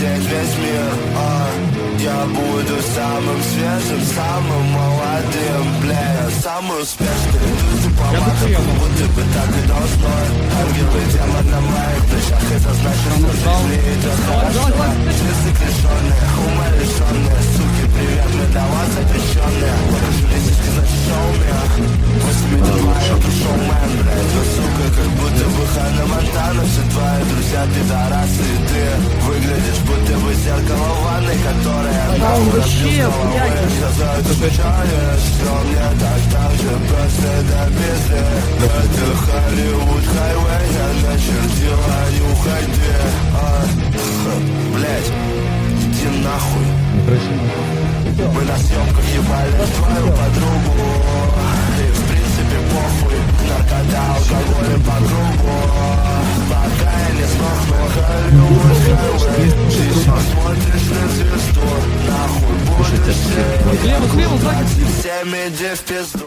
улететь весь мир. Я буду самым свежим, самым молодым, бля, я самый успешный. Люди по макам, будто бы так и должно. Ангелы, демон на моих плечах, это значит, что в жизни идет хорошо. Язык лишённый, ума лишённые, суки, привет, мы для вас запрещенные. Покажу лисички, значит, шоу меня. 8:02, я шоумен, блядь, ну, сука, как будто бы Ханна Монтана. Все твои друзья, пидорасы, и ты выглядишь, будто бы зеркало в ванной, которое вообще, блядь. Что мне так же просто до пизды. Это Холливуд хайвей, я начертила, нюхай ты. Блять, иди нахуй. Мы на съемках ебали твою подругу. И в принципе похуй. Наркота, алкоголь и по кругу. Пока я не сдохну, Холливуд хайвей. Ты смотришь на звезду. Нахуй будешь Слева, слева, сзади. всем иди в пизду.